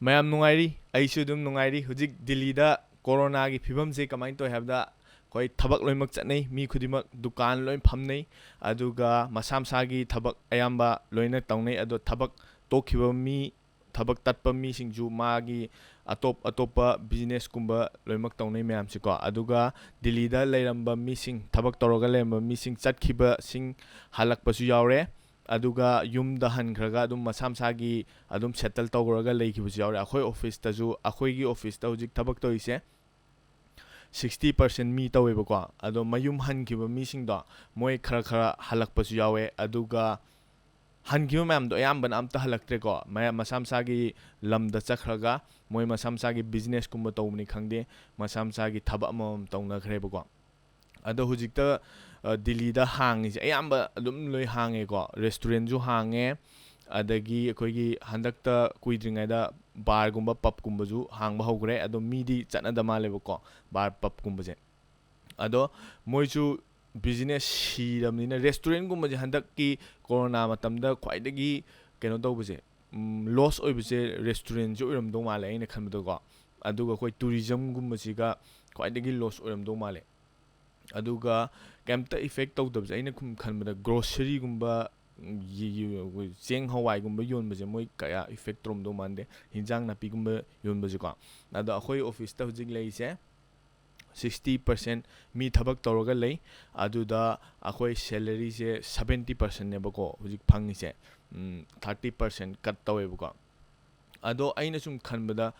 ꯃꯌꯥꯝ ꯅꯨꯡꯉꯥꯏꯔꯤ ꯑꯩꯁꯨ ꯑꯗꯨꯝ ꯅꯨꯡꯉꯥꯏꯔꯤ ꯍꯧꯖꯤꯛ ꯗꯤꯜꯂꯤꯗ ꯀꯣꯔꯣꯅꯥꯒꯤ ꯐꯤꯕꯝꯁꯦ ꯀꯃꯥꯏꯅ ꯇꯧꯏ ꯍꯥꯏꯕꯗ ꯑꯩꯈꯣꯏ ꯊꯕꯛ ꯂꯣꯏꯅꯃꯛ ꯆꯠꯅꯩ ꯃꯤ ꯈꯨꯗꯤꯡꯃꯛ ꯗꯨꯀꯥꯟ ꯂꯣꯏ ꯐꯝꯅꯩ ꯑꯗꯨꯒ ꯃꯁꯥ ꯃꯁꯥꯒꯤ ꯊꯕꯛ ꯑꯌꯥꯝꯕ ꯂꯣꯏꯅ ꯇꯧꯅꯩ ꯑꯗꯣ ꯊꯕꯛ ꯇꯣꯛꯈꯤꯕ ꯃꯤ ꯊꯕꯛ ꯇꯠꯄ ꯃꯤꯁꯤꯡꯁꯨ ꯃꯥꯒꯤ ꯑꯇꯣꯞꯄ ꯕꯤꯖꯤꯅꯦꯁꯀꯨꯝꯕ ꯂꯣꯏꯅꯃꯛ ꯇꯧꯅꯩ ꯃꯌꯥꯝꯁꯤꯀꯣ ꯑꯗꯨꯒ ꯗꯤꯜꯂꯤꯗ ꯂꯩꯔꯝꯕ ꯃꯤꯁꯤꯡ ꯊꯕꯛ ꯇꯧꯔꯒ ꯂꯩꯔꯝꯕ ꯃꯤꯁꯤꯡ ꯆꯠꯈꯤꯕꯁꯤꯡ ꯍꯜꯂꯛꯄꯁꯨ ꯌꯥꯎꯔꯦ ꯑꯗꯨꯒ ꯌꯨꯝꯗ ꯍꯟꯈ꯭ꯔꯒ ꯑꯗꯨꯝ ꯃꯁꯥ ꯃꯁꯥꯒꯤ ꯑꯗꯨꯝ ꯁꯦꯇꯜ ꯇꯧꯔꯒ ꯂꯩꯈꯤꯕꯁꯨ ꯌꯥꯎꯔꯦ ꯑꯩꯈꯣꯏ ꯑꯣꯐꯤꯁꯇꯁꯨ ꯑꯩꯈꯣꯏꯒꯤ ꯑꯣꯐꯤꯁꯇ ꯍꯧꯖꯤꯛ ꯊꯕꯛ ꯇꯧꯔꯤꯁꯦ 60% ꯃꯤ ꯇꯧꯋꯦꯕꯀꯣ ꯑꯗꯣ ꯃꯌꯨꯝ ꯍꯟꯈꯤꯕ ꯃꯤꯁꯤꯡꯗꯣ ꯃꯣꯏ ꯈꯔ ꯍꯜꯂꯛꯄꯁꯨ ꯌꯥꯎꯋꯦ ꯑꯗꯨꯒ ꯍꯟꯈꯤꯕ ꯃꯌꯥꯝꯗꯣ ꯑꯌꯥꯝꯕꯅ ꯑꯝꯇ ꯍꯜꯂꯛꯇ꯭ꯔꯦꯀꯣ ꯃꯌꯥꯝ ꯃꯁꯥ ꯃꯁꯥꯒꯤ ꯂꯝꯗ ꯆꯠꯈ꯭ꯔꯒ ꯃꯣꯏ ꯃꯁꯥ ꯃꯁꯥꯒꯤ ꯕꯤꯖꯤꯅꯦꯁꯀꯨꯝꯕ ꯇꯧꯕꯅꯤ ꯈꯪꯗꯦ ꯃꯁꯥ ꯃꯁꯥꯒꯤ ꯊꯕꯛ ꯑꯃꯃꯝ ꯇꯧꯅꯈ꯭ꯔꯦꯕꯀꯣ ꯑꯗꯣ ꯍꯧꯖꯤꯛꯇ ꯗꯤꯜꯂꯤꯗ ꯍꯥꯡꯉꯤꯁꯦ ꯑꯌꯥꯝꯕ ꯑꯗꯨꯝ ꯂꯣꯏ ꯍꯥꯡꯉꯦꯀꯣ ꯔꯦꯁꯇꯨꯔꯦꯟꯁꯨ ꯍꯥꯡꯉꯦ ꯑꯗꯒꯤ ꯑꯩꯈꯣꯏꯒꯤ ꯍꯟꯗꯛꯇ ꯀꯨꯏꯗ꯭ꯔꯤꯉꯩꯗ ꯕꯥꯔꯒꯨꯝꯕ ꯄꯕꯀꯨꯝꯕꯁꯨ ꯍꯥꯡꯕ ꯍꯧꯈ꯭ꯔꯦ ꯑꯗꯣ ꯃꯤꯗꯤ ꯆꯠꯅꯗ ꯃꯥꯜꯂꯦꯕꯀꯣ ꯕꯥꯔ ꯄꯕꯀꯨꯝꯕꯁꯦ ꯑꯗꯣ ꯃꯣꯏꯁꯨ ꯕꯤꯖꯤꯅꯦꯁ ꯁꯤꯔꯕꯅꯤꯅ ꯔꯦꯁꯇꯨꯔꯦꯟꯒꯨꯝꯕꯁꯦ ꯍꯟꯗꯛꯀꯤ ꯀꯣꯔꯣꯅꯥ ꯃꯇꯝꯗ ꯈ꯭ꯋꯥꯏꯗꯒꯤ ꯀꯩꯅꯣ ꯇꯧꯕꯁꯦ ꯂꯣꯁ ꯑꯣꯏꯕꯁꯦ ꯔꯦꯁꯇꯨꯔꯦꯟꯁꯦ ꯑꯣꯏꯔꯝꯗꯧ ꯃꯥꯜꯂꯦ ꯑꯩꯅ ꯈꯟꯕꯗꯀꯣ ꯑꯗꯨꯒ ꯑꯩꯈꯣꯏ ꯇꯨꯔꯤꯖꯝꯒꯨꯝꯕꯁꯤꯒ ꯈ꯭ꯋꯥꯏꯗꯒꯤ ꯂꯣꯁ ꯑꯣꯏꯔꯝꯗꯧ ꯃꯥꯜꯂꯦ ꯑꯗꯨꯒ ꯀꯩꯝꯇ ꯏꯐꯦꯛ ꯇꯧꯗꯕꯁꯦ ꯑꯩꯅ ꯈꯟꯕꯗ ꯒ꯭ꯔꯣꯁꯔꯤꯒꯨꯝꯕ ꯆꯦꯡ ꯍꯋꯥꯏꯒꯨꯝꯕ ꯌꯣꯟꯕꯁꯦ ꯃꯣꯏ ꯀꯌꯥ ꯏꯐꯦꯛ ꯇꯧꯔꯝꯗꯧ ꯃꯥꯟꯗꯦ ꯍꯤꯟꯖꯥꯡ ꯅꯥꯄꯤꯒꯨꯝꯕ ꯌꯣꯟꯕꯁꯦꯀꯣ ꯑꯗꯣ ꯑꯩꯈꯣꯏ ꯑꯣꯐꯤꯁꯇ ꯍꯧꯖꯤꯛ ꯂꯩꯔꯤꯁꯦ 60% ꯃꯤ ꯊꯕꯛ ꯇꯧꯔꯒ ꯂꯩ ꯑꯗꯨꯗ ꯑꯩꯈꯣꯏ ꯁꯦꯂꯔꯤꯁꯦ 70%ꯅꯦꯕꯀꯣ ꯍꯧꯖꯤक ꯐꯪꯉꯤꯁꯦ 30% ꯀꯠ ꯇꯧꯋꯦꯕꯀꯣ ꯑꯗꯣ ꯑꯩꯅ ꯁꯨꯝ ꯈꯟꯕꯗ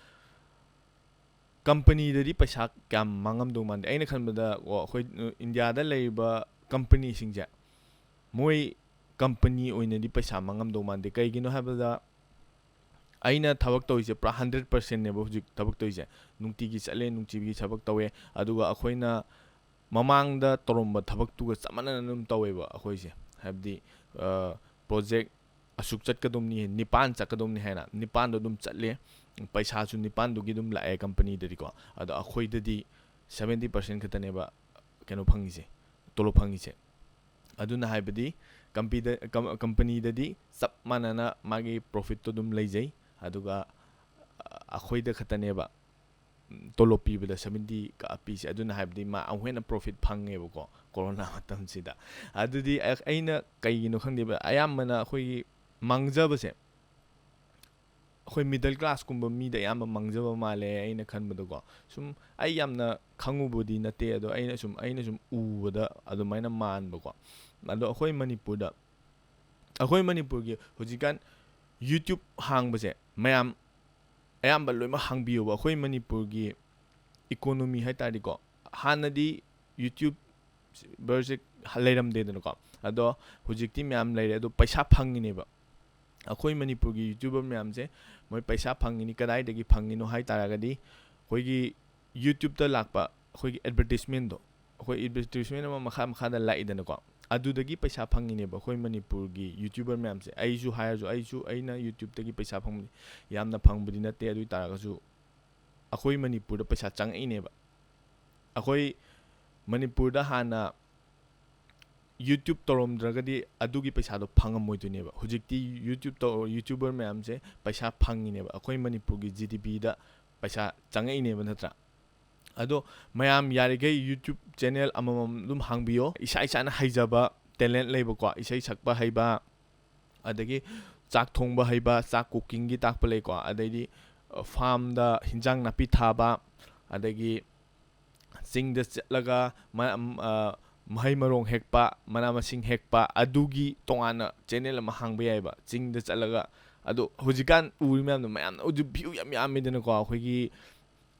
ꯀꯝꯄꯅꯤꯗꯗꯤ ꯄꯩꯁꯥ ꯀꯌꯥꯝ ꯃꯥꯡꯉꯝꯗꯧ ꯃꯥꯟꯗꯦ ꯑꯩꯅ ꯈꯟꯕꯗ ꯑꯩꯈꯣꯏ ꯏꯟꯗꯤꯌꯥꯗ ꯂꯩꯔꯤꯕ ꯀꯝꯄꯅꯤꯁꯤꯡꯁꯦ ꯃꯣꯏ ꯀꯝꯄꯅꯤ ꯑꯣꯏꯅꯗꯤ ꯄꯩꯁꯥ ꯃꯥꯡꯉꯝꯗꯧ ꯃꯥꯟꯗꯦ ꯀꯩꯒꯤꯅꯣ ꯍꯥꯏꯕꯗ ꯑꯩꯅ ꯊꯕꯛ ꯇꯧꯔꯤꯁꯦ ꯄꯨꯔꯥ 100%ꯅꯦꯕ ꯍꯧꯖꯤꯛ ꯊꯕꯛ ꯇꯧꯔꯤꯁꯦ ꯅꯨꯡꯇꯤꯒꯤ ꯆꯠꯂꯦ ꯅꯨꯡꯇꯤꯒꯤ ꯊꯕꯛ ꯇꯧꯋꯦ ꯑꯗꯨꯒ ꯑꯩꯈꯣꯏꯅ ꯃꯃꯥꯡꯗ ꯇꯧꯔꯝꯕ ꯊꯕꯛꯇꯨꯒ ꯆꯞ ꯃꯥꯟꯅꯅ ꯑꯗꯨꯝ ꯇꯧꯋꯦꯕ ꯑꯩꯈꯣꯏꯁꯦ ꯍꯥꯏꯕꯗꯤ ꯄ꯭ꯔꯣꯖꯦꯛ ꯑꯁꯨꯛ ꯆꯠꯀꯗꯧꯅꯤ 9 ꯆꯠꯀꯗꯧꯅꯤ ꯍꯥꯏꯅ 9ꯗꯣ ꯑꯗꯨꯝ ꯆꯠꯂꯦ ꯄꯩꯁꯥꯁꯨ 9ꯗꯨꯒꯤ ꯑꯗꯨꯝ ꯂꯥꯛꯑꯦ ꯀꯝꯄꯅꯤꯗꯗꯤꯀꯣ ꯑꯗꯣ ꯑꯩꯈꯣꯏꯗꯗꯤ 70% ꯈꯛꯇꯅꯦꯕ ꯀꯩꯅꯣ ꯐꯪꯉꯤꯁꯦ ꯇꯣꯂꯣꯞ ꯐꯪꯉꯤꯁꯦ ꯑꯗꯨꯅ ꯍꯥꯏꯕꯗꯤ ꯀꯝꯄꯅꯤꯗꯗꯤ ꯆꯞ ꯃꯥꯟꯅꯅ ꯃꯥꯒꯤ ꯄ꯭ꯔꯣꯐꯤꯠꯇꯣ ꯑꯗꯨꯝ ꯂꯩꯖꯩ ꯑꯗꯨꯒ ꯑꯩꯈꯣꯏꯗ ꯈꯛꯇꯅꯦꯕ ꯇꯣꯂꯣꯞ ꯄꯤꯕꯗ 70 ꯄꯤꯁꯦ ꯑꯗꯨꯅ ꯍꯥꯏꯕꯗꯤ ꯃꯥ ꯑꯃꯨꯛ ꯍꯦꯟꯅ ꯄ꯭ꯔꯣꯐꯤꯠ ꯐꯪꯉꯦꯕꯀꯣ ꯀꯣꯔꯣꯅꯥ ꯃꯇꯝꯁꯤꯗ ꯑꯗꯨꯗꯤ ꯑꯩꯅ ꯀꯩꯒꯤꯅꯣ ꯈꯪꯗꯦꯕ ꯑꯌꯥꯝꯕꯅ ꯑꯩꯈꯣꯏꯒꯤ ꯃꯥꯡꯖꯕꯁꯦ ꯑꯩꯈꯣꯏ ꯃꯤꯗꯜ ꯀ꯭ꯂꯥꯁꯀꯨꯝꯕ ꯃꯤꯗ ꯑꯌꯥꯝꯕ ꯃꯥꯡꯖꯕ ꯃꯥꯜꯂꯦ ꯑꯩꯅ ꯈꯟꯕꯗꯀꯣ ꯁꯨꯝ ꯑꯩ ꯌꯥꯝꯅ ꯈꯪꯉꯨꯕꯗꯤ ꯅꯠꯇꯦ ꯑꯗꯣ ꯑꯩꯅ ꯁꯨꯝ ꯎꯕꯗ ꯑꯗꯨꯃꯥꯏꯅ ꯃꯥꯟꯕꯀꯣ ꯑꯗꯣ ꯑꯩꯈꯣꯏ ꯃꯅꯤꯄꯨꯔꯒꯤ ꯍꯧꯖꯤꯛꯀꯥꯟ ꯌꯨꯇ꯭ꯌꯨꯕ ꯍꯥꯡꯕꯁꯦ ꯃꯌꯥꯝ ꯑꯌꯥꯝꯕ ꯂꯣꯏꯅꯃꯛ ꯍꯥꯡꯕꯤꯌꯣꯕ ꯑꯩꯈꯣꯏ ꯃꯅꯤꯄꯨꯔꯒꯤ ꯏꯀꯣꯅꯣꯃꯤ ꯍꯥꯏꯇꯥꯔꯗꯤꯀꯣ ꯍꯥꯟꯅꯗꯤ ꯌꯨꯇ꯭ꯌꯨꯕ ꯕꯔꯁꯦ ꯂꯩꯔꯝꯗꯦꯗꯅꯀꯣ ꯑꯗꯣ ꯍꯧꯖꯤꯛꯇꯤ ꯃꯌꯥꯝ ꯂꯩꯔꯦ ꯑꯗꯣ ꯄꯩꯁꯥ ꯐꯪꯉꯤꯅꯦꯕ ꯑꯩꯈꯣꯏ ꯃꯅꯤꯄꯨꯔꯒꯤ ꯌꯨꯇ꯭ꯌꯨꯕꯔ ꯃꯌꯥꯝꯁꯦ ꯃꯣꯏ ꯄꯩꯁా ꯐꯪꯉꯤꯅꯤ ꯀꯗꯥꯏꯗꯒꯤ ꯐꯪꯉꯤꯅꯣ ꯍꯥꯏ ꯇꯥꯔꯒꯗꯤ ꯑꯩꯈꯣꯏꯒꯤ ꯌꯨꯇ꯭ꯌꯨꯕꯇ ꯂꯥꯛꯄ ꯑꯩꯈꯣꯏꯒꯤ ꯑꯦꯗꯚꯔꯇꯤꯁꯃꯦꯟꯗꯣ ꯑꯩꯈꯣꯏ ꯑꯦꯗꯚꯔꯇꯤꯁꯃꯦꯟ ꯑꯃ ꯃꯈꯥꯗ ꯂꯥꯛꯏꯗꯅꯀꯣ ꯑꯗꯨꯗꯒꯤ ꯄꯩꯁꯥ ꯐꯪꯉꯤꯅꯦꯕ ꯑꯩꯈꯣꯏ ꯃꯅꯤꯄꯨꯔꯒꯤ ꯌꯨꯇ꯭ꯌꯨꯕꯔ ꯃꯌꯥꯝꯁꯦ ꯑꯩꯁꯨ ꯍꯥꯏꯔꯁꯨ ꯑꯩꯅ ꯌꯨꯇ꯭ꯌꯨꯕꯇꯒꯤ ꯄꯩꯁꯥ ꯐꯪꯕꯗꯤ ꯌꯥꯝꯅ ꯐꯪꯕꯗꯤ ꯅꯠꯇꯦ ꯑꯗꯨ ꯑꯣꯏ ꯇꯥꯔꯒꯁꯨ ꯑꯩꯈꯣꯏ ꯃꯅꯤꯄꯨꯔꯗ ꯄꯩꯁా ꯆꯪꯉꯛꯏꯅꯦꯕ ꯑꯩꯈꯣꯏ ꯃꯅꯤꯄꯨꯔꯗ ꯍꯥꯟꯅ ꯌꯨꯇ꯭ꯌꯨꯕ ꯇꯧꯔꯝꯗ꯭ꯔꯒꯗꯤ ꯑꯗꯨꯒꯤ ꯄꯩꯁꯥꯗꯣ ꯐꯪꯉꯝꯃꯣꯏꯗꯣꯏꯅꯦꯕ ꯍꯧꯖꯤꯛꯇꯤ ꯌꯨꯇ꯭ꯌꯨꯕꯔ ꯃꯌꯥꯝꯁꯦ ꯄꯩꯁꯥ ꯐꯪꯉꯤꯅꯦꯕ ꯑꯩꯈꯣꯏ ꯃꯅꯤꯄꯨꯔꯒꯤ GDPꯗ ꯄꯩꯁꯥ ꯆꯪꯉꯛꯏꯅꯦꯕ ꯅꯠꯇ꯭ꯔꯥ ꯑꯗꯣ ꯃꯌꯥꯝ ꯌꯥꯔꯤꯈꯩ ꯌꯨꯇ꯭ꯌꯨꯕ ꯆꯦꯅꯦꯜ ꯑꯃꯃꯝ ꯑꯗꯨꯝ ꯍꯥꯡꯕꯤꯌꯣ ꯏꯁꯥꯅ ꯍꯩꯖꯕ ꯇꯦꯂꯦꯟꯠ ꯂꯩꯕꯀꯣ ꯏꯁꯩ ꯁꯛꯄ ꯍꯩꯕ ꯑꯗꯒꯤ ꯆꯥꯛ ꯊꯣꯡꯕ ꯍꯩꯕ ꯆꯥꯛ ꯀꯨꯀꯤꯡꯒꯤ ꯇꯥꯛꯄ ꯂꯩꯀꯣ ꯑꯗꯩꯗꯤ ꯐꯥꯔꯝꯗ ꯍꯤꯟꯖꯥꯡ ꯅꯥꯄꯤ ꯊꯥꯕ ꯑꯗꯒꯤ ꯆꯤꯡꯗ ꯆꯠꯂꯒ ꯃꯍꯩ ꯃꯔꯣꯡ ꯍꯦꯛꯄ ꯃꯅꯥ ꯃꯁꯤꯡ ꯍꯦꯛꯄ ꯑꯗꯨꯒꯤ ꯇꯣꯉꯥꯟꯅ ꯆꯦꯅꯦꯜ ꯑꯃ ꯍꯥꯡꯕ ꯌꯥꯏꯕ ꯆꯤꯡꯗ ꯆꯠꯂꯒ ꯑꯗꯣ ꯍꯧꯖꯤꯛꯀꯥꯟ ꯎꯔꯤ ꯃꯌꯥꯝꯅ ꯍꯧꯖꯤꯛ ꯚ꯭ꯌꯨ ꯌꯥꯝ ꯌꯥꯝꯃꯤꯗꯅꯀꯣ ꯑꯩꯈꯣꯏꯒꯤ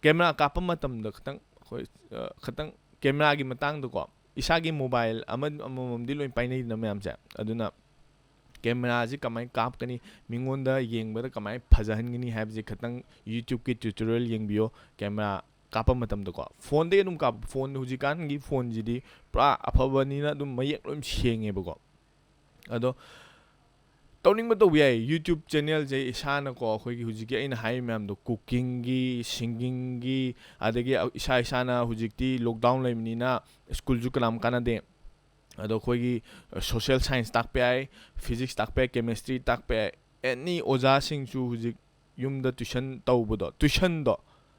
ꯀꯦꯃꯦꯔꯥ ꯀꯥꯞꯄ ꯃꯇꯝꯗ ꯈꯤꯇꯪ ꯀꯦꯃꯦꯔꯥꯒꯤ ꯃꯇꯥꯡꯗꯀꯣ ꯏꯁꯥꯒꯤ ꯃꯣꯕꯥꯏꯜ ꯑꯃꯃꯝꯗꯤ ꯂꯣꯏ ꯄꯥꯏꯅꯩꯗꯅ ꯃꯌꯥꯝꯁꯦ ꯑꯗꯨꯅ ꯀꯦꯃꯦꯔꯥꯁꯤ ꯀꯃꯥꯏꯅ ꯀꯥꯞꯀꯅꯤ ꯃꯤꯉꯣꯟꯗ ꯌꯦꯡꯕꯗ ꯀꯃꯥꯏꯅ ꯐꯖꯍꯟꯒꯅꯤ ꯍꯥꯏꯕꯁꯤ ꯈꯤꯇꯪ ꯌꯨꯇ꯭ꯌꯨꯕꯀꯤ ꯇ꯭ꯌꯨꯇꯣꯔꯤꯌꯦꯜ ꯌꯦꯡꯕꯤꯌꯣ ꯀꯦꯃꯦꯔꯥ ꯀꯥꯞꯄ ꯃꯇꯝꯗꯀꯣ ꯐꯣꯟꯗꯒꯤ ꯑꯗꯨꯝ ꯍꯧꯖꯤꯛꯀꯥꯟꯒꯤ ꯐꯣꯟꯁꯤꯗꯤ ꯄꯨꯔꯥ ꯑꯐꯕꯅꯤꯅ ꯑꯗꯨꯝ ꯃꯌꯦꯛ ꯂꯣꯏ ꯁꯦꯡꯉꯦꯕꯀꯣ ꯑꯗꯣ ꯇꯧꯅꯤꯡꯕ ꯇꯧꯕ ꯌꯥꯏ ꯌꯨꯇ꯭ꯌꯨꯕ ꯆꯦꯅꯦꯜꯁꯦ ꯏꯁꯥꯅꯀꯣ ꯑꯩꯈꯣꯏꯒꯤ ꯍꯧꯖꯤꯛꯀꯤ ꯑꯩꯅ ꯍꯥꯏꯔꯤꯕ ꯃꯌꯥꯝꯗꯣ ꯀꯨꯀꯤꯡꯒꯤ ꯁꯤꯡꯒꯤꯡꯒꯤ ꯑꯗꯒꯤ ꯏꯁꯥꯅ ꯍꯧꯖꯤꯛꯇꯤ ꯂꯣꯛꯗꯥꯎꯟ ꯂꯩꯕꯅꯤꯅ ꯁ꯭ꯀꯨꯜꯁꯨ ꯀꯅꯥꯝ ꯀꯥꯟꯅꯗꯦ ꯑꯗꯣ ꯑꯩꯈꯣꯏꯒꯤ ꯁꯣꯁꯤꯌꯦꯜ ꯁꯥꯏꯟꯁ ꯇꯥꯛꯄ ꯌꯥꯏ ꯐꯤꯖꯤꯛꯁ ꯇꯥꯛꯄ ꯌꯥꯏ ꯀꯦꯃꯤꯁꯇ꯭ꯔꯤ ꯇꯥꯛꯄ ꯌꯥꯏ ꯑꯦꯅꯤ ꯑꯣꯖꯥꯁꯤꯡꯁꯨ ꯍꯧꯖꯤꯛ ꯌꯨꯝꯗ ꯇꯨꯏꯁꯟ ꯇꯧꯕꯗꯣ ꯇꯨꯏꯁꯟꯗꯣ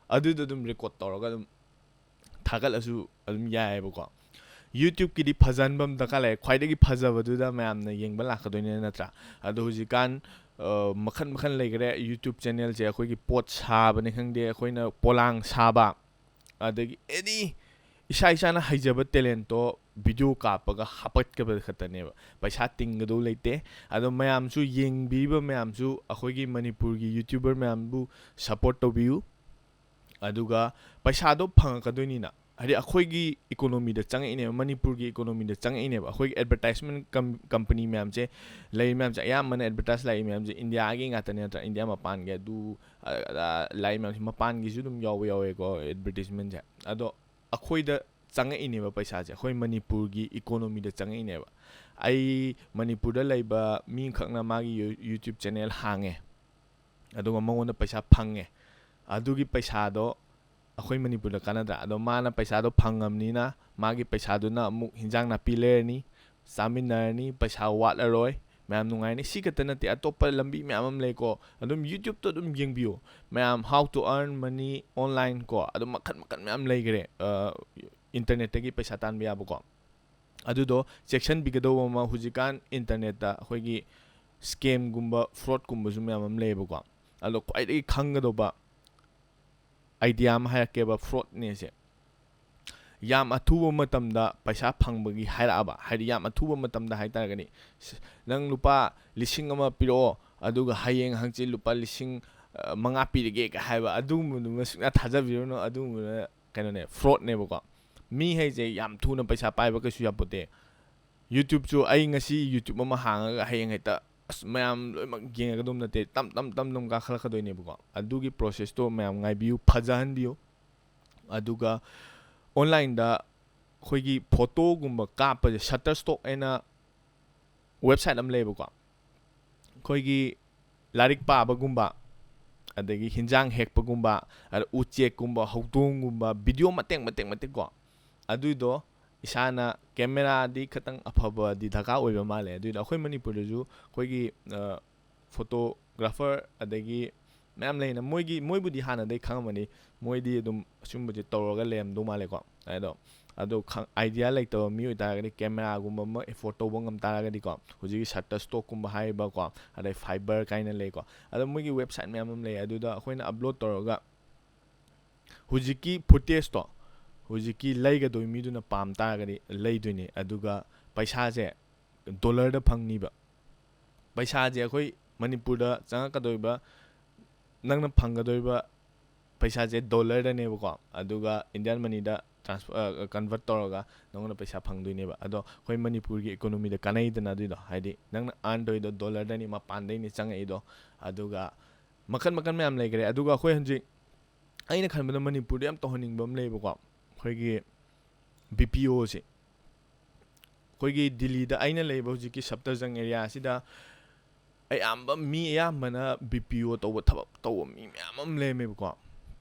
ꯑꯗꯨꯗꯣ ꯑꯗꯨꯝ ꯔꯦꯀꯣꯔꯠ ꯇꯧꯔꯒ ꯑꯗꯨꯝ ꯊꯥꯒꯠꯂꯁꯨ ꯑꯗꯨꯝ ꯌꯥꯏꯑꯕꯀꯣ ꯌꯨꯇ꯭ꯌꯨꯕꯀꯤꯗꯤ ꯐꯖꯍꯟꯕ ꯑꯃ ꯗꯔꯀꯥꯔ ꯂꯩ ꯈ꯭ꯋꯥꯏꯗꯒꯤ ꯐꯖꯕꯗꯨꯗ ꯃꯌꯥꯝꯅ ꯌꯦꯡꯕ ꯂꯥꯛꯀꯗꯣꯏꯅꯦ ꯅꯠꯇ꯭ꯔꯥ ꯑꯗꯣ ꯍꯧꯖꯤꯛꯀꯥꯟ ꯃꯈꯜ ꯃꯈꯜ ꯂꯩꯈ꯭ꯔꯦ ꯌꯨꯇ꯭ꯌꯨꯕ ꯆꯦꯅꯦꯜꯁꯦ ꯑꯩꯈꯣꯏꯒꯤ ꯄꯣꯠ ꯁꯥꯕꯅꯤ ꯈꯪꯗꯦ ꯑꯩꯈꯣꯏꯅ ꯄꯣꯂꯥꯡ ꯁꯥꯕ ꯑꯗꯒꯤ ꯑꯦꯅꯤ ꯏꯁꯥꯅ ꯍꯩꯖꯕ ꯇꯦꯂꯦꯟꯇꯣ ꯚꯤꯗꯤꯑꯣ ꯀꯥꯞꯄꯒ ꯍꯥꯞꯄꯠꯀꯕ ꯈꯛꯇꯅꯦꯕ ꯄꯩꯁꯥ ꯇꯤꯡꯒꯗꯧ ꯂꯩꯇꯦ ꯑꯗꯣ ꯃꯌꯥꯝꯁꯨ ꯌꯦꯡꯕꯤꯔꯤꯕ ꯃꯌꯥꯝꯁꯨ ꯑꯩꯈꯣꯏꯒꯤ ꯃꯅꯤꯄꯨꯔꯒꯤ ꯌꯨꯇ꯭ꯌꯨꯕꯔ ꯃꯌꯥꯝꯕꯨ ꯁꯞꯄꯣꯔꯠ ꯇꯧꯕꯤꯌꯨ ꯑꯗꯨꯒ ꯄꯩꯁꯥꯗꯣ ꯐꯪꯉꯛꯀꯗꯣꯏꯅꯤꯅ ꯍꯥꯏꯗꯤ ꯑꯩꯈꯣꯏꯒꯤ ꯏꯀꯣꯅꯣꯃꯤꯗ ꯆꯪꯉꯛꯏꯅꯦꯕ ꯃꯅꯤꯄꯨꯔꯒꯤ ꯏꯀꯣꯅꯣꯃꯤꯗ ꯆꯪꯉꯛꯏꯅꯦꯕ ꯑꯩꯈꯣꯏꯒꯤ ꯑꯦꯗꯚꯔꯇꯥꯏꯁꯃꯦꯟ ꯀꯝꯄꯅꯤ ꯃꯌꯥꯝꯁꯦ ꯂꯩꯔꯤ ꯃꯌꯥꯝꯁꯦ ꯑꯌꯥꯝꯕꯅ ꯑꯦꯗꯚꯔꯇꯥꯏꯁ ꯂꯥꯛꯏ ꯃꯌꯥꯝꯁꯦ ꯏꯟꯗꯤꯌꯥꯒꯤ ꯉꯥꯛꯇꯅꯦ ꯅꯠꯇ꯭ꯔꯥ ꯏꯟꯗꯤꯌꯥ ꯃꯄꯥꯟꯒꯤ ꯑꯗꯨ ꯂꯥꯛꯏ ꯃꯌꯥꯝꯁꯦ ꯃꯄꯥꯟꯒꯤꯁꯨ ꯑꯗꯨꯝ ꯌꯥꯎꯋꯦꯀꯣ ꯑꯦꯗꯚꯔꯇꯤꯁꯃꯦꯟꯁꯦ ꯑꯗꯣ ꯑꯩꯈꯣꯏꯗ ꯆꯪꯉꯛꯏꯅꯦꯕ ꯄꯩꯁꯥꯁꯦ ꯑꯩꯈꯣꯏ ꯃꯅꯤꯄꯨꯔꯒꯤ ꯏꯀꯣꯅꯣꯃꯤꯗ ꯆꯪꯉꯛꯏꯅꯦꯕ ꯑꯩ ꯃꯅꯤꯄꯨꯔꯗ ꯂꯩꯕ ꯃꯤꯈꯛꯅ ꯃꯥꯒꯤ ꯌꯨꯇ꯭ꯌꯨꯕ ꯆꯦꯅꯦꯜ ꯍꯥꯡꯉꯦ ꯑꯗꯨꯒ ꯃꯉꯣꯟꯗ ꯄꯩꯁꯥ ꯐꯪꯉꯦ ꯑꯗꯨꯒꯤ ꯄꯩꯁꯥꯗꯣ ꯑꯩꯈꯣꯏ ꯃꯅꯤꯄꯨꯔꯗ ꯀꯥꯟꯅꯗ꯭ꯔꯥ ꯑꯗꯣ ꯃꯥꯅ ꯄꯩꯁꯥꯗꯣ ꯐꯪꯉꯕꯅꯤꯅ ꯃꯥꯒꯤ ꯄꯩꯁꯥꯗꯨꯅ ꯑꯃꯨꯛ ꯍꯤꯟꯖꯥꯡ ꯅꯥꯄꯤ ꯂꯩꯔꯅꯤ ꯆꯥꯃꯤꯟꯅꯔꯅꯤ ꯄꯩꯁꯥ ꯋꯥꯠꯂꯔꯣꯏ ꯃꯌꯥꯝ ꯅꯨꯡꯉꯥꯏꯔꯅꯤ ꯁꯤ ꯈꯛꯇ ꯅꯠꯇꯦ ꯑꯇꯣꯞꯄ ꯂꯝꯕꯤ ꯃꯌꯥꯝ ꯑꯃ ꯂꯩꯀꯣ ꯑꯗꯨꯝ ꯌꯨꯇ꯭ꯌꯨꯕꯇꯣ ꯑꯗꯨꯝ ꯌꯦꯡꯕꯤꯌꯨ ꯃꯌꯥꯝ ꯍꯥꯎ ꯇꯨ ꯑꯔꯟ ꯃꯅꯤ ꯑꯣꯟꯂꯥꯏꯟ ꯀꯣ ꯑꯗꯨꯝ ꯃꯈꯟ ꯃꯈꯟ ꯃꯌꯥꯝ ꯂꯩꯈ꯭ꯔꯦ ꯏꯟꯇꯔꯅꯦꯠꯇꯒꯤ ꯄꯩꯁꯥ ꯇꯥꯟꯕ ꯌꯥꯕꯀꯣ ꯑꯗꯨꯗꯣ ꯆꯦꯛꯁꯤꯟꯕꯤꯒꯗꯧꯕ ꯑꯃ ꯍꯧꯖꯤꯛꯀꯥꯟ ꯏꯟꯇꯔꯅꯦꯠꯇ ꯑꯩꯈꯣꯏꯒꯤ ꯁ꯭ꯀꯦꯝꯒꯨꯝꯕ ꯐ꯭ꯔꯣꯗꯀꯨꯝꯕꯁꯨ ꯃꯌꯥꯝ ꯑꯃ ꯂꯩꯌꯦꯕꯀꯣ ꯑꯗꯣ ꯈ꯭ꯋꯥꯏꯗꯒꯤ ꯈꯪꯒꯗꯧꯕ ꯑꯥꯏꯗꯤꯌꯥ ꯑꯃ ꯍꯥꯏꯔꯛꯀꯦꯕ ꯐ꯭ꯔꯣꯗꯅꯦꯁꯦ ꯌꯥꯝ ꯑꯊꯨꯕ ꯃꯇꯝꯗ ꯄꯩꯁꯥ ꯐꯪꯕꯒꯤ ꯍꯥꯏꯔꯛꯑꯕ ꯍꯥꯏꯗꯤ ꯌꯥꯝ ꯑꯊꯨꯕ ꯃꯇꯝꯗ ꯍꯥꯏꯇꯥꯔꯒꯗꯤ ꯅꯪ ꯂꯨꯄꯥ 1,000 ꯄꯤꯔꯛꯑꯣ ꯑꯗꯨꯒ ꯍꯌꯦꯡ ꯍꯪꯆꯤꯠ ꯂꯨꯄꯥ 5,000 ꯄꯤꯔꯒꯦ ꯍꯥꯏꯕ ꯑꯗꯨꯒꯨꯝꯕꯗꯨꯃ ꯁꯨꯡꯊꯥ ꯊꯥꯖꯕꯤꯔꯨꯅꯨ ꯑꯗꯨꯒꯨꯝꯕꯗꯨꯅ ꯀꯩꯅꯣꯅꯦ ꯐ꯭ꯔꯣꯗꯅꯦꯕꯀꯣ ꯃꯤ ꯍꯩꯁꯦ ꯌꯥꯝ ꯊꯨꯅ ꯄꯩꯁా ꯄꯥꯏꯕ ꯀꯩꯁꯨ ꯌꯥꯄꯣꯠꯇꯦ ꯌꯨꯇ꯭ꯌꯨꯕꯁꯨ ꯑꯩ ꯉꯁꯤ ꯌꯨꯇ꯭ꯌꯨꯕ ꯑꯃ ꯍꯥꯡꯉꯒ ꯍꯌꯦꯡ ꯍꯦꯛꯇ ꯑꯁ ꯃꯌꯥꯝ ꯂꯣꯏꯅꯃꯛ ꯌꯦꯡꯉꯒꯗꯧ ꯅꯠꯇꯦ ꯇꯝ ꯀꯥꯈꯠꯂꯛꯀꯗꯣꯏꯅꯦꯕꯀꯣ ꯑꯗꯨꯒꯤ ꯄ꯭ꯔꯣꯁꯦꯁꯇꯣ ꯃꯌꯥꯝ ꯉꯥꯏꯕꯤꯌꯨ ꯐꯖꯍꯟꯕꯤꯌꯨ ꯑꯗꯨꯒ ꯑꯣꯟꯂꯥꯏꯟꯗ ꯑꯩꯈꯣꯏꯒꯤ ꯐꯣꯇꯣꯒꯨꯝꯕ ꯀꯥꯞꯄꯁꯦ ꯁꯠꯇꯔꯁ꯭ꯇꯣꯛ ꯍꯥꯏꯅ ꯋꯦꯕꯁꯥꯏꯠ ꯑꯃ ꯂꯩꯌꯦꯕꯀꯣ ꯑꯩꯈꯣꯏꯒꯤ ꯂꯥꯏꯔꯤꯛ ꯄꯥꯕꯒꯨꯝꯕ ꯑꯗꯒꯤ ꯍꯤꯟꯖꯥꯡ ꯍꯦꯛꯄꯒꯨꯝꯕ ꯑꯗ ꯎꯆꯦꯛꯀꯨꯝꯕ ꯍꯧꯗꯣꯡꯒꯨꯝꯕ ꯚꯤꯗꯤꯑꯣ ꯃꯇꯦꯛ ꯀꯣ ꯑꯗꯨꯏꯗꯣ ꯏꯁꯥꯅ ꯀꯦꯃꯦꯔꯥꯗꯤ ꯈꯤꯇꯪ ꯑꯐꯕꯗꯤ ꯗꯔꯀꯥꯔ ꯑꯣꯏꯕ ꯃꯥꯜꯂꯦ ꯑꯗꯨꯏꯗꯣ ꯑꯩꯈꯣꯏ ꯃꯅꯤꯄꯨꯔꯗꯁꯨ ꯑꯩꯈꯣꯏꯒꯤ ꯐꯣꯇꯣꯒ꯭ꯔꯥꯐꯔ ꯑꯗꯒꯤ ꯃꯌꯥꯝ ꯂꯩꯅ ꯃꯣꯏꯕꯨꯗꯤ ꯍꯥꯟꯅꯗꯩ ꯈꯪꯉꯝꯃꯅꯤ ꯃꯣꯏꯗꯤ ꯑꯗꯨꯝ ꯑꯁꯨꯝꯕꯁꯦ ꯇꯧꯔꯒ ꯂꯩꯔꯝꯗꯧ ꯃꯥꯜꯂꯦꯀꯣ ꯑꯗꯣ ꯑꯥꯏꯗꯤꯌꯥ ꯂꯩꯇꯕ ꯃꯤ ꯑꯣꯏꯇꯥꯔꯒꯗꯤ ꯀꯦꯃꯦꯔꯥꯒꯨꯝꯕ ꯑꯃ ꯑꯦꯐꯣꯔꯠ ꯇꯧꯕ ꯉꯝ ꯇꯥꯔꯒꯗꯤꯀꯣ ꯍꯧꯖꯤꯛꯀꯤ ꯁꯠꯇꯔꯁ꯭ꯇꯣꯛꯀꯨꯝꯕ ꯍꯥꯏꯔꯤꯕꯀꯣ ꯑꯗꯩ ꯐꯥꯏꯕꯔ ꯀꯥꯏꯅ ꯂꯩꯀꯣ ꯑꯗꯣ ꯃꯣꯏꯒꯤ ꯋꯦꯕꯁꯥꯏꯠ ꯃꯌꯥꯝ ꯑꯃ ꯂꯩ ꯑꯗꯨꯗ ꯑꯩꯈꯣꯏꯅ ꯑꯞꯂꯣꯗ ꯇꯧꯔꯒ ꯍꯧꯖꯤꯛꯀꯤ ꯐꯨꯇꯦꯖꯇꯣ ꯍꯧꯖꯤꯛꯀꯤ ꯂꯩꯒꯗꯣꯏ ꯃꯤꯗꯨꯅ ꯄꯥꯝ ꯇꯥꯔꯒꯗꯤ ꯂꯩꯗꯣꯏꯅꯦ ꯑꯗꯨꯒ ꯄꯩꯁꯥꯁꯦ ꯗꯣꯂꯔꯗ ꯐꯪꯅꯤꯕ ꯄꯩꯁꯥꯁꯦ ꯑꯩꯈꯣꯏ ꯃꯅꯤꯄꯨꯔꯗ ꯆꯪꯉꯛꯀꯗꯣꯏꯕ ꯅꯪꯅ ꯐꯪꯒꯗꯣꯏꯕ ꯄꯩꯁꯥꯁꯦ ꯗꯣꯂꯔꯗꯅꯦꯕꯀꯣ ꯑꯗꯨꯒ ꯏꯟꯗꯤꯌꯥꯟ ꯃꯅꯤꯗ ꯀꯟꯚꯔꯠ ꯇꯧꯔꯒ ꯅꯪꯉꯣꯟꯗ ꯄꯩꯁꯥ ꯐꯪꯗꯣꯏꯅꯦꯕ ꯑꯗꯣ ꯑꯩꯈꯣꯏ ꯃꯅꯤꯄꯨꯔꯒꯤ ꯏꯀꯣꯅꯣꯃꯤꯗ ꯀꯥꯟꯅꯩꯗꯅ ꯑꯗꯨꯏꯗꯣ ꯍꯥꯏꯗꯤ ꯅꯪꯅ ꯑꯥꯔꯟ ꯇꯧꯔꯤꯗꯣ ꯗꯣꯂꯔꯗꯅꯤ ꯃꯄꯥꯟꯗꯩꯅꯤ ꯆꯪꯉꯛꯏꯗꯣ ꯑꯗꯨꯒ ꯃꯈꯟ ꯃꯌꯥꯝ ꯂꯩꯈ꯭ꯔꯦ ꯑꯗꯨꯒ ꯑꯩꯈꯣꯏ ꯍꯧꯖꯤꯛ ꯑꯩꯅ ꯈꯟꯕꯗ ꯃꯅꯤꯄꯨꯔꯗ ꯌꯥꯝ ꯇꯧꯍꯟꯅꯤꯡꯕ ꯑꯃ ꯂꯩꯌꯦꯕꯀꯣ ꯑꯩꯈꯣꯏꯒꯤ BPOꯁꯦ ꯑꯩꯈꯣꯏꯒꯤ ꯗꯤꯜꯂꯤꯗ ꯑꯩꯅ ꯂꯩꯕ ꯍꯧꯖꯤꯛꯀꯤ ꯁꯞꯇꯔꯖꯪ ꯑꯦꯔꯤꯌꯥ ꯑꯁꯤꯗ ꯃꯤ ꯑꯌꯥꯝꯕꯅ BPO ꯇꯧꯕ ꯊꯕꯛ ꯇꯧꯕ ꯃꯤ ꯃꯌꯥꯝ ꯑꯃ ꯂꯩꯔꯝꯃꯦꯕꯀꯣ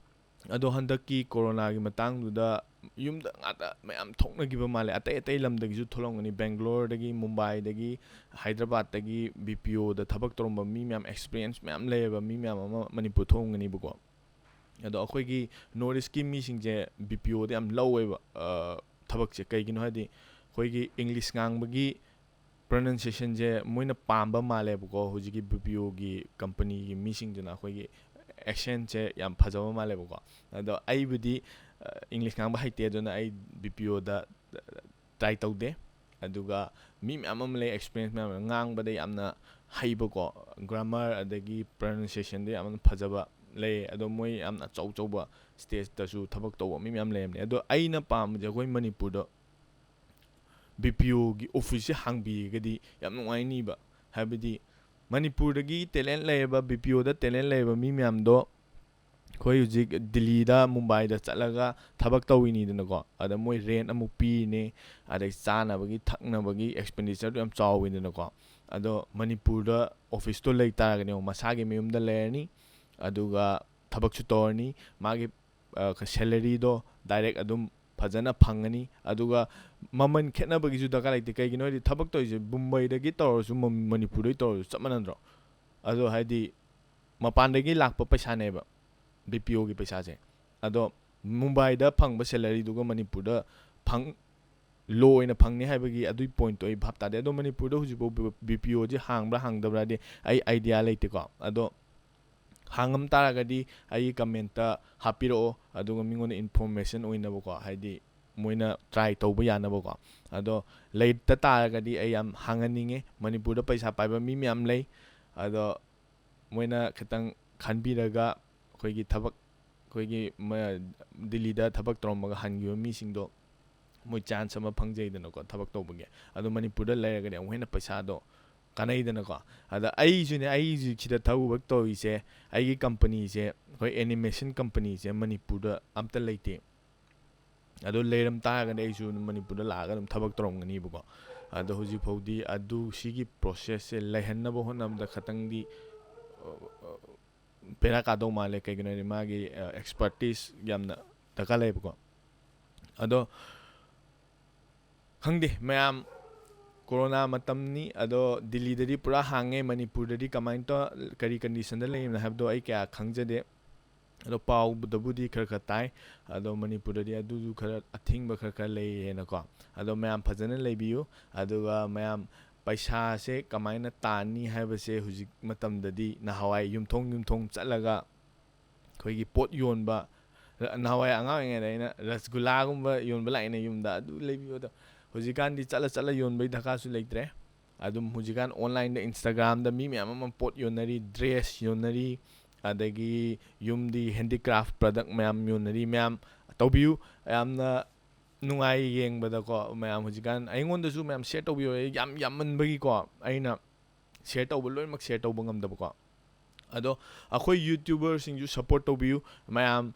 ꯑꯗꯣ ꯍꯟꯗꯛꯀꯤ ꯀꯣꯔꯣꯅꯥꯒꯤ ꯃꯇꯥꯡꯗꯨꯗ ꯌꯨꯝꯗ ꯉꯥꯛꯇ ꯃꯌꯥꯝ ꯊꯣꯛꯅꯈꯤꯕ ꯃꯥꯜꯂꯦ ꯑꯇꯩ ꯂꯝꯗꯒꯤꯁꯨ ꯊꯣꯛꯂꯝꯒꯅꯤ ꯕꯦꯡꯒ꯭ꯂꯣꯔꯗꯒꯤ ꯃꯨꯝꯕꯥꯏꯗꯒꯤ ꯍꯥꯏꯗ꯭ꯔꯕꯥꯠꯇꯒꯤ BPOꯗ ꯊꯕꯛ ꯇꯧꯔꯝꯕ ꯃꯤ ꯃꯌꯥꯝ ꯑꯦꯛꯁꯄꯤꯔꯤꯌꯦꯟꯁ ꯃꯌꯥꯝ ꯂꯩꯌꯦꯕ ꯃꯤ ꯃꯌꯥꯝ ꯑꯃ ꯃꯅꯤꯄꯨꯔ ꯊꯣꯛꯑꯝꯒꯅꯤꯕꯀꯣ ꯑꯗꯣ ꯑꯩꯈꯣꯏꯒꯤ ꯅꯣꯔꯠ ꯏꯁꯀꯤ ꯃꯤꯁꯤꯡꯁꯦ BPOꯗ ꯌꯥꯝ ꯂꯧꯋꯦꯕ ꯊꯕꯛꯁꯦ ꯀꯩꯒꯤꯅꯣ ꯍꯥꯏꯗꯤ ꯑꯩꯈꯣꯏꯒꯤ ꯏꯪꯂꯤꯁ ꯉꯥꯡꯕꯒꯤ ꯄ꯭ꯔꯣꯅꯟꯁꯤꯌꯦꯁꯟꯁꯦ ꯃꯣꯏꯅ ꯄꯥꯝꯕ ꯃꯥꯜꯂꯦꯕꯀꯣ ꯍꯧꯖꯤꯛꯀꯤ BPOꯒꯤ ꯀꯝꯄꯅꯤꯒꯤ ꯃꯤꯁꯤꯡꯗꯨꯅ ꯑꯩꯈꯣꯏꯒꯤ ꯑꯦꯛꯁꯦꯟꯁꯦ ꯌꯥꯝ ꯐꯖꯕ ꯃꯥꯜꯂꯦꯕꯀꯣ ꯑꯗꯣ ꯑꯩꯕꯨꯗꯤ ꯏꯪꯂꯤꯁ ꯉꯥꯡꯕ ꯍꯩꯇꯦ ꯑꯗꯨꯅ ꯑꯩ BPOꯗ ꯇ꯭ꯔꯥꯏ ꯇꯧꯗꯦ ꯑꯗꯨꯒ ꯃꯤ ꯃꯌꯥꯝ ꯑꯃ ꯂꯩ ꯑꯦꯛꯁꯄꯤꯔꯤꯌꯦꯟꯁ ꯃꯌꯥꯝ ꯑꯃ ꯉꯥꯡꯕꯗ ꯌꯥꯝꯅ ꯍꯩꯕꯀꯣ ꯒ꯭ꯔꯥꯃꯔ ꯑꯗꯒꯤ ꯄ꯭ꯔꯣꯅꯟꯁꯤꯌꯦꯁꯟꯗ ꯌꯥꯝꯅ ꯐꯖꯕ ꯂꯩ ꯑꯗꯣ ꯃꯣꯏ ꯌꯥꯝꯅ ꯑꯆꯧꯕ ꯁ꯭ꯇꯦꯖꯇꯁꯨ ꯊꯕꯛ ꯇꯧꯕ ꯃꯤ ꯃꯌꯥꯝ ꯂꯩꯔꯝꯅꯦ ꯑꯗꯣ ꯑꯩꯅ ꯄꯥꯝꯕꯁꯦ ꯑꯩꯈꯣই ꯃꯅꯤꯄꯨꯔꯗ BPOꯒꯤ ꯑꯣꯐꯤꯁꯁꯦ ꯍꯥꯡꯕꯤꯔꯒꯗꯤ ꯌꯥꯝ ꯅꯨꯡꯉꯥꯏꯅꯤꯕ ꯍꯥꯏꯕꯗꯤ ꯃꯅꯤꯄꯨꯔꯗꯒꯤ ꯇꯦꯂꯦꯟ ꯂꯩꯔꯕ BPOꯗ ꯇꯦꯂꯦꯟ ꯂꯩꯔꯕ ꯃꯤ ꯃꯌꯥꯝꯗꯣ ꯑꯩꯈꯣꯏ ꯍꯧꯖꯤꯛ ꯗꯤꯜꯂꯤꯗ ꯃꯨꯝꯕꯥꯏꯗ ꯆꯠꯂꯒ ꯊꯕꯛ ꯇꯧꯋꯤꯅꯤꯗꯅꯀꯣ ꯑꯗ ꯃꯣꯏ ꯔꯦꯟꯠ ꯑꯃꯨꯛ ꯄꯤꯔꯤꯅꯤ ꯑꯗꯩ ꯆꯥꯅꯕꯒꯤ ꯊꯛꯅꯕꯒꯤ ꯑꯦꯛꯁꯄꯦꯟꯗꯤꯆꯔꯗꯣ ꯌꯥꯝ ꯆꯥꯎꯋꯤꯗꯅꯀꯣ ꯑꯗꯣ ꯃꯅꯤꯄꯨꯔꯗ ꯑꯣꯐꯤꯁꯇꯣ ꯂꯩ ꯇꯥꯔꯒꯗꯤ ꯃꯁꯥꯒꯤ ꯃꯌꯨꯝꯗ ꯂꯩꯔꯅꯤ ꯑꯗꯨꯒ ꯊꯕꯛꯁꯨ ꯇꯧꯔꯅꯤ ꯃꯥꯒꯤ ꯁꯦꯂꯔꯤꯗꯣ ꯗꯥꯏꯔꯦꯛ ꯑꯗꯨꯝ ꯐꯖꯅ ꯐꯪꯉꯅꯤ ꯑꯗꯨꯒ ꯃꯃꯜ ꯈꯦꯠꯅꯕꯒꯤꯁꯨ ꯗꯔꯀꯥꯔ ꯂꯩꯇꯦ ꯀꯩꯒꯤꯅꯣ ꯍꯥꯏꯗꯤ ꯊꯕꯛ ꯇꯧꯔꯤꯁꯦ ꯃꯨꯝꯕꯩꯗꯒꯤ ꯇꯧꯔꯁꯨ ꯃꯅꯤꯄꯨꯔꯗꯒꯤ ꯇꯧꯔꯁꯨ ꯆꯞ ꯃꯥꯟꯅꯗ꯭ꯔꯣ ꯑꯗꯣ ꯍꯥꯏꯗꯤ ꯃꯄꯥꯟꯗꯒꯤ ꯂꯥꯛꯄ ꯄꯩꯁꯥꯅꯦꯕ BPOꯒꯤ ꯄꯩꯁꯥꯁꯦ ꯑꯗꯣ ꯃꯨꯝꯕꯥꯏꯗ ꯐꯪꯕ ꯁꯦꯂꯔꯤꯗꯨꯒ ꯃꯅꯤꯄꯨꯔꯗ ꯂꯣ ꯑꯣꯏꯅ ꯐꯪꯅꯤ ꯍꯥꯏꯕꯒꯤ ꯑꯗꯨꯒꯤ ꯄꯣꯏꯟꯠꯇꯣ ꯑꯩ ꯚꯥꯞ ꯇꯥꯗꯦ ꯑꯗꯣ ꯃꯅꯤꯄꯨꯔꯗ ꯍꯧꯖꯤꯛꯐꯥꯎ BPOꯁꯦ ꯍꯥꯡꯕ꯭ꯔꯥ ꯍꯥꯡꯗꯕ꯭ꯔꯥꯗꯤ ꯑꯩ ꯑꯥꯏꯗꯤꯌꯥ ꯂꯩꯇꯦꯀꯣ ꯑꯗꯣ ꯍꯥꯡꯉꯝ ꯇꯥꯔꯒꯗꯤ ꯑꯩꯒꯤ ꯀꯃꯦꯟꯇ ꯍꯥꯞꯄꯤꯔꯛꯑꯣ ꯑꯗꯨꯒ ꯃꯤꯉꯣꯟꯗ ꯏꯟꯐꯣꯔꯃꯦꯁꯟ ꯑꯣꯏꯅꯕꯀꯣ ꯍꯥꯏꯗꯤ ꯃꯣꯏꯅ ꯇ꯭ꯔꯥꯏ ꯇꯧꯕ ꯌꯥꯅꯕꯀꯣ ꯑꯗꯣ ꯂꯩꯇ ꯇꯥꯔꯒꯗꯤ ꯑꯩ ꯌꯥꯝ ꯍꯥꯡꯍꯟꯅꯤꯡꯉꯦ ꯃꯅꯤꯄꯨꯔꯗ ꯄꯩꯁꯥ ꯄꯥꯏꯕ ꯃꯤ ꯃꯌꯥꯝ ꯂꯩ ꯑꯗꯣ ꯃꯣꯏꯅ ꯈꯤꯇꯪ ꯈꯟꯕꯤꯔꯒ ꯑꯩꯈꯣꯏꯒꯤ ꯊꯕꯛ ꯑꯩꯈꯣꯏꯒꯤ ꯗꯤꯜꯂꯤꯗ ꯊꯕꯛ ꯇꯧꯔꯝꯃꯒ ꯍꯟꯈꯤꯕ ꯃꯤꯁꯤꯡꯗꯣ ꯃꯣꯏ ꯆꯥꯟꯁ ꯑꯃ ꯐꯪꯖꯩꯗꯅꯀꯣ ꯊꯕꯛ ꯇꯧꯕꯒꯤ ꯑꯗꯣ ꯃꯅꯤꯄꯨꯔꯗ ꯂꯩꯔꯒꯗꯤ ꯑꯃꯨꯛ ꯍꯦꯟꯅ ꯄꯩꯁꯥꯗꯣ ꯀꯥꯟꯅꯩꯗꯅꯀꯣ ꯑꯗ ꯑꯩꯁꯨꯅꯦ ꯑꯩꯁꯤꯗ ꯊꯕꯛ ꯇꯧꯔꯤꯁꯦ ꯑꯩꯒꯤ ꯀꯝꯄꯅꯤꯁꯦ ꯑꯩꯈꯣꯏ ꯑꯦꯅꯤꯃꯦꯁꯟ ꯀꯝꯄꯅꯤꯁꯦ ꯃꯅꯤꯄꯨꯔꯗ ꯑꯝꯇ ꯂꯩꯇꯦ ꯑꯗꯣ ꯂꯩꯔꯝ ꯇꯥꯔꯒꯗꯤ ꯑꯩꯁꯨ ꯃꯅꯤꯄꯨꯔꯗ ꯂꯥꯛꯑꯒ ꯑꯗꯨꯝ ꯊꯕꯛ ꯇꯧꯔꯝꯒꯅꯤꯕꯀꯣ ꯑꯗꯣ ꯍꯧꯖꯤꯛ ꯐꯥꯎꯗꯤ ꯁꯤꯒꯤ ꯄ꯭ꯔꯣꯁꯦꯁꯁꯦ ꯂꯩꯍꯟꯅꯕ ꯍꯣꯠꯅꯕꯗ ꯈꯤꯇꯪꯗꯤ ꯕꯦꯔꯥ ꯀꯥꯗꯧ ꯃꯥꯜꯂꯦ ꯀꯩꯒꯤꯅꯣ ꯍꯥꯏꯗꯤ ꯃꯥꯒꯤ ꯑꯦꯛꯁꯄꯔꯇꯤꯁ ꯌꯥꯝꯅ ꯗꯔꯀꯥꯔ ꯂꯩꯌꯦꯕꯀꯣ ꯑꯗꯣ ꯈꯪꯗꯦ ꯃꯌꯥꯝ ꯀꯣꯔꯣꯅꯥ ꯃꯇꯝꯅꯤ ꯑꯗꯣ ꯗꯤꯜꯂꯤꯗꯗꯤ ꯄꯨꯔꯥ ꯍꯥꯡꯉꯦ ꯃꯅꯤꯄꯨꯔꯗꯗꯤ ꯀꯃꯥꯏꯅ ꯀꯔꯤ ꯀꯟꯗꯤꯁꯟꯗ ꯂꯩꯕꯅꯣ ꯍꯥꯏꯕꯗꯣ ꯑꯩ ꯀꯌꯥ ꯈꯪꯖꯗꯦ ꯑꯗꯣ ꯄꯥꯎꯗꯕꯨꯗꯤ ꯈꯔ ꯇꯥꯏ ꯑꯗꯣ ꯃꯅꯤꯄꯨꯔꯗꯗꯤ ꯑꯗꯨꯁꯨ ꯈꯔ ꯑꯊꯤꯡꯕ ꯈꯔ ꯂꯩꯌꯦꯅꯀꯣ ꯑꯗꯣ ꯃꯌꯥꯝ ꯐꯖꯅ ꯂꯩꯕꯤꯌꯨ ꯑꯗꯨꯒ ꯃꯌꯥꯝ ꯄꯩꯁꯥꯁꯦ ꯀꯃꯥꯏꯅ ꯇꯥꯟꯅꯤ ꯍꯥꯏꯕꯁꯦ ꯍꯧꯖꯤꯛ ꯃꯇꯝꯗꯗꯤ ꯅꯍꯥꯟꯋꯥꯏ ꯌꯨꯝꯊꯣꯡ ꯆꯠꯂꯒ ꯑꯩꯈꯣꯏꯒꯤ ꯄꯣꯠ ꯌꯣꯟꯕ ꯅꯍꯥꯟꯋꯥꯏ ꯑꯉꯥꯡ ꯑꯣꯏꯔꯤꯉꯩꯗ ꯑꯩꯅ ꯔꯁꯒꯨꯜꯂꯥꯒꯨꯝꯕ ꯌꯣꯟꯕ ꯂꯥꯛꯏꯅꯦ ꯌꯨꯝꯗ ꯑꯗꯨ ꯂꯩꯕꯤꯌꯣꯗꯣ ꯍꯧꯖꯤꯛꯀꯥꯟꯗꯤ ꯆꯠꯂ ꯌꯣꯟꯕꯒꯤ ꯗꯔꯀꯥꯔꯁꯨ ꯂꯩꯇ꯭ꯔꯦ ꯑꯗꯨꯝ ꯍꯧꯖꯤꯛꯀꯥꯟ ꯑꯣꯟꯂꯥꯏꯟꯗ ꯏꯟꯁꯇꯥꯒ꯭ꯔꯥꯝꯗ ꯃꯤ ꯃꯌꯥꯝ ꯑꯃ ꯄꯣꯠ ꯌꯣꯟꯅꯔꯤ ꯗ꯭ꯔꯦꯁ ꯌꯣꯟꯅꯔꯤ ꯑꯗꯒꯤ ꯌꯨꯝꯗꯤ ꯍꯦꯟꯗꯤꯀ꯭ꯔꯥꯐ ꯄ꯭ꯔꯗꯛ ꯃꯌꯥꯝ ꯌꯣꯟꯅꯔꯤ ꯃꯌꯥꯝ ꯇꯧꯕꯤꯌꯨ ꯌꯥꯝꯅ ꯅꯨꯡꯉꯥꯏ ꯌꯦꯡꯕꯗꯀꯣ ꯃꯌꯥꯝ ꯍꯧꯖꯤꯛꯀꯥꯟ ꯑꯩꯉꯣꯟꯗꯁꯨ ꯃꯌꯥꯝ ꯁꯤꯌꯔ ꯇꯧꯕꯤꯌꯨ ꯌꯥꯝꯃꯟꯕꯒꯤꯀꯣ ꯑꯩꯅ ꯁꯤꯌꯔ ꯇꯧꯕ ꯂꯣꯏꯅꯃꯛ ꯁꯤꯌꯔ ꯇꯧꯕ ꯉꯝꯗꯕꯀꯣ ꯑꯗꯣ ꯑꯩꯈꯣꯏ ꯌꯨꯇ꯭ꯌꯨꯕꯔꯁꯤꯡꯁꯨ ꯁꯞꯄꯣꯔꯠ ꯇꯧꯕꯤꯌꯨ ꯃꯌꯥꯝ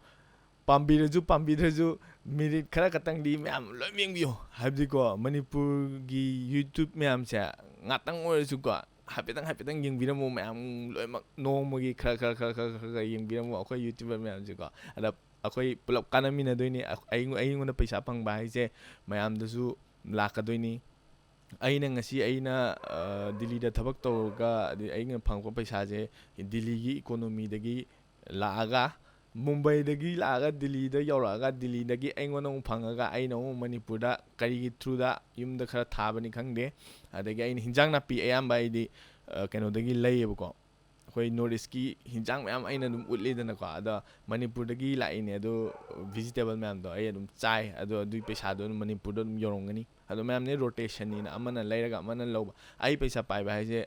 ꯄꯥꯝꯕꯤꯔꯁꯨ ꯄꯥꯝꯕꯤꯗ꯭ꯔꯁꯨ ꯃꯤꯅꯤꯠ ꯈꯔ ꯈꯛꯇꯪꯗꯤ ꯃꯌꯥꯝ ꯂꯣꯏ ꯌꯦꯡꯕꯤꯌꯨ ꯍꯥꯏꯕꯗꯤꯀꯣ ꯃꯅꯤꯄꯨꯔꯒꯤ ꯌꯨꯇ꯭ꯌꯨꯕ ꯃꯌꯥꯝꯁꯦ ꯉꯥꯛꯇꯪ ꯑꯣꯏꯔꯁꯨꯀꯣ ꯍꯥꯏꯐꯦꯠꯇꯪ ꯌꯦꯡꯕꯤꯔꯝꯃꯨ ꯃꯌꯥꯝ ꯂꯣꯏꯅꯃꯛ ꯅꯣꯡꯃꯒꯤ ꯈꯔ ꯌꯦꯡꯕꯤꯔꯝꯃꯨ ꯑꯩꯈꯣꯏ ꯌꯨꯇ꯭ꯌꯨꯕꯔ ꯃꯌꯥꯝꯁꯦꯀꯣ ꯑꯗ ꯑꯩꯈꯣꯏ ꯄꯨꯂꯞ ꯀꯥꯟꯅꯃꯤꯟꯅꯗꯣꯏꯅꯤ ꯑꯩꯉꯣꯟꯗ ꯄꯩꯁꯥ ꯐꯪꯕ ꯍꯥꯏꯁꯦ ꯃꯌꯥꯝꯗꯁꯨ ꯂꯥꯛꯀꯗꯣꯏꯅꯤ ꯑꯩꯅ ꯗꯤꯜꯂꯤꯗ ꯊꯕꯛ ꯇꯧꯔꯒ ꯑꯩꯅ ꯐꯪꯉꯛꯄ ꯄꯩꯁꯥꯁꯦ ꯗꯤꯜꯂꯤꯒꯤ ꯏꯀꯣꯅꯣꯃꯤꯗꯒꯤ ꯂꯥꯛꯑꯒ ꯃꯨꯝꯕꯩꯗꯒꯤ ꯂꯥꯛꯑꯒ ꯗꯤꯜꯂꯤꯗ ꯌꯧꯔꯛꯑꯒ ꯗꯤꯜꯂꯤꯗꯒꯤ ꯑꯩꯉꯣꯟꯗ ꯑꯃꯨꯛ ꯐꯪꯉꯒ ꯑꯩꯅ ꯑꯃꯨꯛ ꯃꯅꯤꯄꯨꯔꯗ ꯀꯔꯤꯒꯤ ꯊ꯭ꯔꯨꯗ ꯌꯨꯝꯗꯈꯔ ꯊꯥꯕꯅꯤ ꯈꯪꯗꯦ ꯑꯗꯒꯤ ꯑꯩꯅ ꯍꯤꯟꯖꯥꯡ ꯅꯥꯄꯤ ꯑꯌꯥꯝꯕ ꯑꯩꯗꯤ ꯀꯩꯅꯣꯗꯒꯤ ꯂꯩꯌꯦꯕꯀꯣ ꯑꯩꯈꯣꯏ ꯅꯣꯔꯠ ꯏꯁꯀꯤ ꯍꯤꯟꯖꯥꯡ ꯃꯌꯥꯝ ꯑꯩꯅ ꯑꯗꯨꯝ ꯎꯠꯂꯤꯗꯅꯀꯣ ꯑꯗꯣ ꯃꯅꯤꯄꯨꯔꯗꯒꯤ ꯂꯥꯛꯏꯅꯦ ꯑꯗꯣ ꯚꯤꯖꯤꯇꯦꯕꯜ ꯃꯌꯥꯝꯗꯣ ꯑꯩ ꯑꯗꯨꯝ ꯆꯥꯏ ꯑꯗꯣ ꯑꯗꯨꯒꯤ ꯄꯩꯁꯥꯗꯣ ꯑꯗꯨꯝ ꯃꯅꯤꯄꯨꯔꯗ ꯑꯗꯨꯝ ꯌꯧꯔꯝꯒꯅꯤ ꯑꯗꯣ ꯃꯌꯥꯝꯅꯦ ꯔꯣꯇꯦꯁꯟꯅꯤꯅ ꯑꯃꯅ ꯂꯩꯔꯒ ꯑꯃꯅ ꯂꯧꯕ ꯑꯩ ꯄꯩꯁా ꯄꯥꯏꯕ ꯍꯥꯏꯁꯦ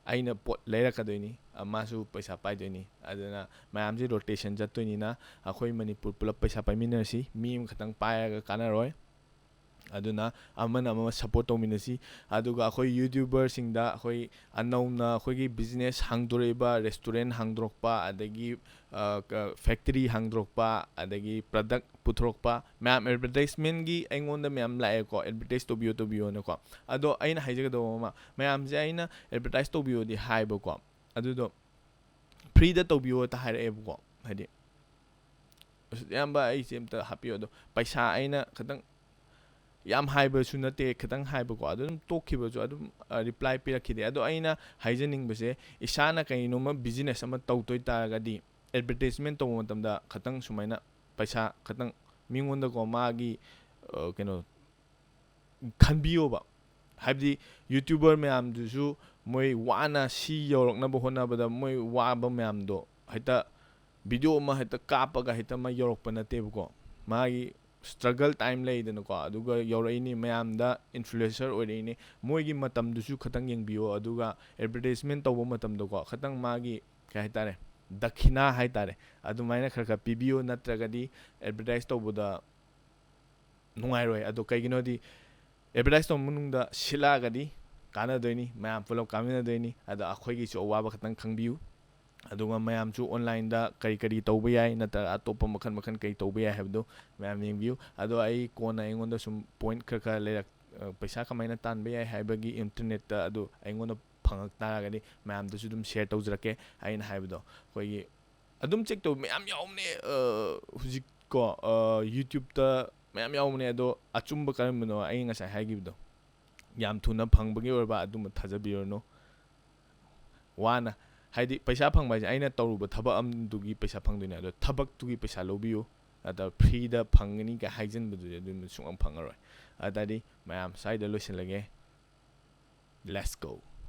ꯑꯩꯅ ꯄꯣꯠ ꯂꯩꯔꯛꯀꯗꯣꯏꯅꯤ ꯃꯥꯁꯨ ꯄꯩꯁా ꯄꯥꯏꯗꯣꯏꯅꯤ ꯑꯗꯨꯅ ꯃꯌꯥꯝꯁꯦ ꯔꯣꯇꯦꯁꯟ ꯆꯠꯇꯣꯏꯅꯤꯅ ꯑꯩꯈꯣꯏ ꯃꯅꯤꯄꯨꯔ ꯄꯨꯂꯞ ꯄꯩꯁꯥ ꯄꯥꯏꯃꯤꯟꯅꯔꯁꯤ ꯃꯤ ꯑꯃꯈꯛꯇꯪ ꯄꯥꯏꯔꯒ ꯀꯥꯟꯅꯔꯣꯏ ꯑꯗꯨꯅ ꯑꯃꯅ ꯁꯞꯄꯣꯔꯠ ꯇꯧꯃꯤꯟꯅꯁꯤ ꯑꯗꯨꯒ ꯑꯩꯈꯣꯏ ꯌꯨꯇ꯭ꯌꯨꯕꯔꯁꯤꯡꯗ ꯑꯩꯈꯣꯏ ꯑꯅꯧꯅ ꯑꯩꯈꯣꯏꯒꯤ ꯕꯤꯖꯤꯅꯦꯁ ꯍꯥꯡꯗꯣꯔꯛꯏꯕ ꯔꯦꯁꯇꯨꯔꯦꯟ ꯍꯥꯡꯗꯣꯔꯛꯄ ꯑꯗꯒꯤ ꯐꯦꯛꯇꯔꯤ ꯍꯥꯡꯗꯣꯔꯛꯄ ꯑꯗꯒꯤ ꯄ꯭ꯔꯗꯛ ꯄꯨꯊꯣꯔꯛꯄ ꯃꯌꯥꯝ ꯑꯦꯗꯚꯔꯇꯥꯏꯁꯃꯦꯟꯒꯤ ꯑꯩꯉꯣꯟꯗ ꯃꯌꯥꯝ ꯂꯥꯛꯑꯦꯀꯣ ꯑꯦꯗꯚꯔꯇꯥꯏꯁ ꯇꯧꯕꯤꯌꯣꯅꯀꯣ ꯑꯗꯣ ꯑꯩꯅ ꯍꯥꯏꯖꯒꯗꯧꯕ ꯃꯌꯥꯝꯁꯦ ꯑꯩꯅ ꯑꯦꯗꯚꯔꯇꯥꯏꯁ ꯇꯧꯕꯤꯌꯣꯗꯤ ꯍꯥꯏꯕꯀꯣ ꯑꯗꯨꯗꯣ ꯐ꯭ꯔꯤꯗ ꯇꯧꯕꯤꯌꯣꯇ ꯍꯥꯏꯔꯛꯑꯦꯕꯀꯣ ꯍꯥꯏꯗꯤ ꯑꯌꯥꯝꯕ ꯑꯩꯁꯦ ꯑꯝꯇ ꯍꯥꯞꯄꯤꯌꯣ ꯑꯗꯣ ꯄꯩꯁꯥ ꯑꯩꯅ ꯈꯤꯇꯪ ꯌꯥꯝ ꯍꯥꯏꯕꯁꯨ ꯅꯠꯇꯦ ꯈꯤꯇꯪ ꯍꯥꯏꯕꯀꯣ ꯑꯗꯨꯝ ꯇꯣꯛꯈꯤꯕꯁꯨ ꯑꯗꯨꯝ ꯔꯤꯄ꯭ꯂꯥꯏ ꯄꯤꯔꯛꯈꯤꯗꯦ ꯑꯗꯣ ꯑꯩꯅ ꯍꯥꯏꯖꯅꯤꯡꯕꯁꯦ ꯏꯁꯥꯅ ꯀꯩꯅꯣꯝꯃ ꯕꯤꯖꯤꯅꯦꯁ ꯑꯃ ꯇꯧꯗꯣꯏ ꯇꯥꯔꯒꯗꯤ ꯑꯦꯗꯚꯔꯇꯤꯁꯃꯦꯟ ꯇꯧꯕ ꯃꯇꯝꯗ ꯈꯤꯇꯪ ꯁꯨꯃꯥꯏꯅ ꯄꯩꯁꯥ ꯈꯤꯇꯪ ꯃꯤꯉꯣꯟꯗꯀꯣ ꯃꯥꯒꯤ ꯀꯩꯅꯣ ꯈꯟꯕꯤꯌꯣꯕ ꯍꯥꯏꯕꯗꯤ ꯌꯨꯇ꯭ꯌꯨꯕꯔ ꯃꯌꯥꯝꯗꯨꯁꯨ ꯃꯣꯏ ꯋꯥꯅ ꯁꯤ ꯌꯧꯔꯛꯅꯕ ꯍꯣꯠꯅꯕꯗ ꯃꯣꯏ ꯋꯥꯕ ꯃꯌꯥꯝꯗꯣ ꯍꯦꯛꯇ ꯚꯤꯗꯤꯑꯣ ꯑꯃ ꯍꯦꯛꯇ ꯀꯥꯞꯄꯒ ꯍꯦꯛꯇ ꯑꯃ ꯌꯧꯔꯛꯄ ꯅꯠꯇꯦꯕꯀꯣ ꯃꯥꯒꯤ ꯁ꯭ꯇ꯭ꯔꯒꯜ ꯇꯥꯏꯝ ꯂꯩꯗꯅꯀꯣ ꯑꯗꯨꯒ ꯌꯧꯔꯛꯏꯅꯤ ꯃꯌꯥꯝꯗ ꯏꯟꯐ꯭ꯂꯨꯌꯦꯟꯁꯔ ꯑꯣꯏꯔꯛꯏꯅꯤ ꯃꯣꯏꯒꯤ ꯃꯇꯝꯗꯨꯁꯨ ꯈꯤꯇꯪ ꯌꯦꯡꯕꯤꯌꯣ ꯑꯗꯨꯒ ꯑꯦꯗꯚꯔꯇꯤꯁꯃꯦꯟ ꯇꯧꯕ ꯃꯇꯝꯗꯀꯣ ꯈꯤꯇꯪ ꯃꯥꯒꯤ ꯀꯩ ꯍꯥꯏꯇꯥꯔꯦ ꯗꯈꯤꯅꯥ ꯍꯥꯏꯇꯥꯔꯦ ꯑꯗꯨꯃꯥꯏꯅ ꯈꯔ ꯄꯤꯕꯤꯌꯣ ꯅꯠꯇ꯭ꯔꯒꯗꯤ ꯑꯦꯗꯚꯔꯇꯥꯏꯁ ꯇꯧꯕꯗ ꯅꯨꯡꯉꯥꯏꯔꯣꯏ ꯑꯗꯣ ꯀꯩꯒꯤꯅꯣꯗꯤ ꯑꯦꯗꯚꯔꯇꯥꯏꯁ ꯇꯧꯕ ꯃꯅꯨꯡꯗ ꯁꯤꯠꯂꯛꯑꯒꯗꯤ ꯀꯥꯟꯅꯗꯣꯏꯅꯤ ꯃꯌꯥꯝ ꯄꯨꯂꯞ ꯀꯥꯟꯃꯤꯟꯅꯗꯣꯏꯅꯤ ꯑꯗꯣ ꯑꯩꯈꯣꯏꯒꯤꯁꯨ ꯑꯋꯥꯕ ꯈꯤꯇꯪ ꯈꯪꯕꯤꯌꯨ ꯑꯗꯨꯒ ꯃꯌꯥꯝꯁꯨ ꯑꯣꯟꯂꯥꯏꯟꯗ ꯀꯔꯤ ꯇꯧꯕ ꯌꯥꯏ ꯅꯠꯇ꯭ꯔꯒ ꯑꯇꯣꯞꯄ ꯃꯈꯜ ꯀꯔꯤ ꯇꯧꯕ ꯌꯥꯏ ꯍꯥꯏꯕꯗꯣ ꯃꯌꯥꯝ ꯌꯦꯡꯕꯤꯌꯨ ꯑꯗꯣ ꯑꯩ ꯀꯣꯟꯅ ꯑꯩꯉꯣꯟꯗ ꯁꯨꯝ ꯄꯣꯏꯟꯠ ꯈꯔ ꯂꯩꯔꯛ ꯄꯩꯁꯥ ꯀꯃꯥꯏꯅ ꯇꯥꯟꯕ ꯌꯥꯏ ꯍꯥꯏꯕꯒꯤ ꯏꯟꯇꯔꯅꯦꯠꯇ ꯑꯗꯨ ꯑꯩꯉꯣꯟꯗ ꯐꯪꯉꯛ ꯇꯥꯔꯒꯗꯤ ꯃꯌꯥꯝꯗꯁꯨ ꯑꯗꯨꯝ ꯁꯤꯌꯔ ꯇꯧꯖꯔꯛꯀꯦ ꯑꯩꯅ ꯍꯥꯏꯕꯗꯣ ꯑꯩꯈꯣꯏꯒꯤ ꯑꯗꯨꯝ ꯆꯦꯛ ꯇꯧꯕ ꯃꯌꯥꯝ ꯌꯥꯎꯕꯅꯦ ꯍꯧꯖꯤꯛꯀꯣ ꯌꯨꯇ꯭ꯌꯨꯕꯇ ꯃꯌꯥꯝ ꯌꯥꯎꯕꯅꯦ ꯑꯗꯣ ꯑꯆꯨꯝꯕ ꯀꯔꯝꯕꯅꯣ ꯑꯩ ꯉꯁꯥꯏ ꯍꯥꯏꯈꯤꯕꯗꯣ ꯌꯥꯝ ꯊꯨꯅ ꯐꯪꯕꯒꯤ ꯑꯣꯏꯕ ꯑꯗꯨꯝꯕ ꯊꯥꯖꯕꯤꯔꯨꯔꯅꯨ ꯋꯥꯅ ꯍꯥꯏꯗꯤ ꯄꯩꯁꯥ ꯐꯪꯕ ꯍꯥꯏꯁꯦ ꯑꯩꯅ ꯇꯧꯔꯨꯕ ꯊꯕꯛ ꯑꯃꯗꯨꯒꯤ ꯄꯩꯁꯥ ꯐꯪꯗꯣꯏꯅꯦ ꯑꯗꯣ ꯊꯕꯛꯇꯨꯒꯤ ꯄꯩꯁꯥ ꯂꯧꯕꯤꯌꯨ ꯑꯗ ꯐ꯭ꯔꯤꯗ ꯐꯪꯒꯅꯤ ꯀꯥꯏ ꯍꯥꯏꯖꯤꯟꯕꯗꯨꯗꯤ ꯑꯗꯨꯝ ꯁꯨꯡꯐꯪ ꯐꯪꯉꯔꯣꯏ ꯑꯗꯨꯗꯤ ꯃꯌꯥꯝ ꯁ꯭ꯋꯥꯏꯗ ꯂꯣꯏꯁꯤꯜꯂꯒꯦ ꯂꯦꯠꯁ ꯒꯣ